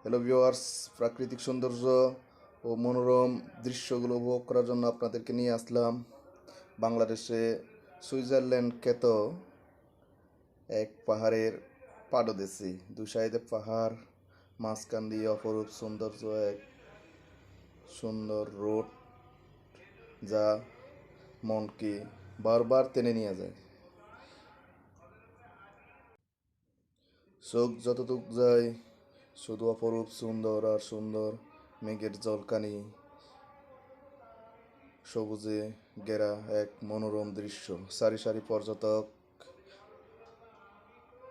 Hello viewers, প্রাকৃতিক সৌন্দর্য ও মনোরম দৃশ্যগুলো উপভোগ করার জন্য আপনাদেরকে নিয়ে আসলাম বাংলাদেশে সুইজারল্যান্ড খ্যাত এক পাহাড়ের পাদদেশে। দুই সাইডে পাহাড়, মাঝখান দিয়ে অপরূপ সৌন্দর্য এক সুন্দর রোড, যা মনকে বারবার টেনে নিয়ে যায়। চোখ যতটুক যায় শুধু অপরূপ সুন্দর আর সুন্দর, মেঘের জলকানি, সবুজে ঘেরা এক মনোরম দৃশ্য, সারি সারি পর্যটক,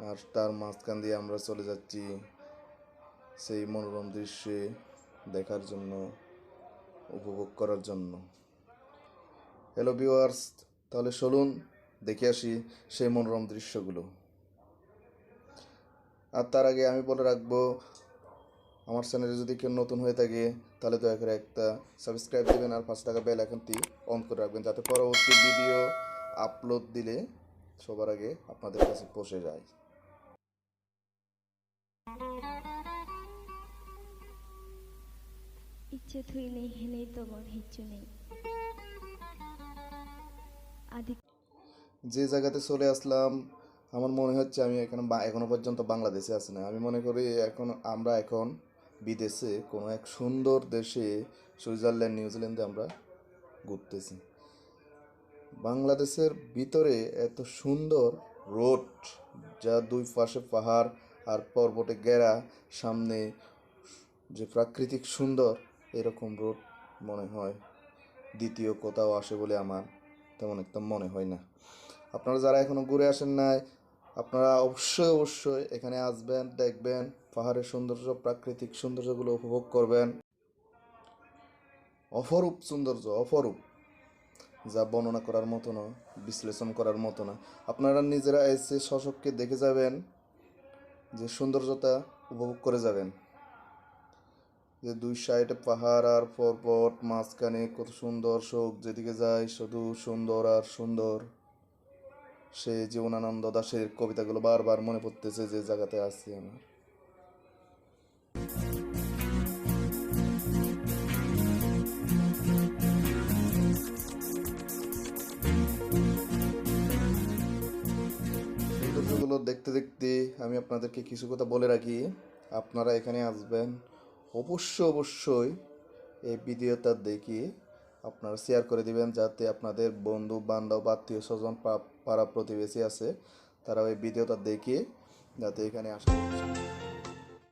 আর তার মাঝখান দিয়ে আমরা চলে যাচ্ছি সেই মনোরম দৃশ্যে দেখার জন্য, উপভোগ করার জন্য। হ্যালো ভিউয়ার্স, তাহলে চলুন দেখে আসি সেই মনোরম দৃশ্যগুলো। আর তার আগে আমি বলে রাখবো, আমার চ্যানেলে যদি কেউ নতুন হয়ে থাকে তাহলে দয়া করে একটা সাবস্ক্রাইব দেবেন আর 5 টাকা বেল আইকনটি অন করে রাখবেন, যাতে পরবর্তী ভিডিও আপলোড দিলে সবার আগে আপনাদের কাছে পৌঁছে যায়। ইচ্ছে থুই নেই হেনেই তো মন হিচ্ছু নেই আদি। যে জায়গাতে চলে আসলাম, আমার মনে হচ্ছে আমি এখনো পর্যন্ত বাংলাদেশে আছি না। আমি মনে করি আমরা এখন বিদেশে কোনো এক সুন্দর দেশে, সুইজারল্যান্ড, নিউজিল্যান্ডে আমরা ঘুরতেছি। বাংলাদেশের ভিতরে এত সুন্দর রোড, যা দুই পাশে পাহাড় আর পর্বতে ঘেরা, সামনে যে প্রাকৃতিক সুন্দর, এরকম রোড মনে হয় দ্বিতীয় কোথাও আসে বলে আমার তেমন একটা মনে হয় না। আপনারা যারা এখনও ঘুরে আসেন নাই, আপনারা অবশ্যই অবশ্যই এখানে আসবেন, দেখবেন পাহাড়ের সৌন্দর্য, প্রাকৃতিক সৌন্দর্যগুলো উপভোগ করবেন। অপরূপ সৌন্দর্য, অপরূপ, যা বর্ণনা করার মতো না, বিশ্লেষণ করার মতো না। আপনারা নিজেরা এসে স্বচক্ষে দেখে যাবেন, যে সৌন্দর্যতা উপভোগ করে যাবেন। যে দুই সাইডে পাহাড় আর পর্বত, মাঝখানে কত সুন্দর, চোখ যেদিকে যায় শুধু সুন্দর আর সুন্দর। সে জীবনানন্দ দাশের কবিতাগুলো বারবার মনে পড়তেছে, যে জায়গাতে আছি আমার। সৌন্দর্যগুলো দেখতে দেখতে আমি আপনাদেরকে কিছু কথা বলে রাখি। আপনারা এখানে আসবেন, অবশ্যই এই ভিডিওটা দেখে আপনারা শেয়ার করে দিবেন, যাতে আপনাদের বন্ধু বান্ধব, আত্মীয় স্বজন, পাড়া প্রতিবেশী আছে, তারা ওই ভিডিওটা দেখে যাতে এখানে আসে।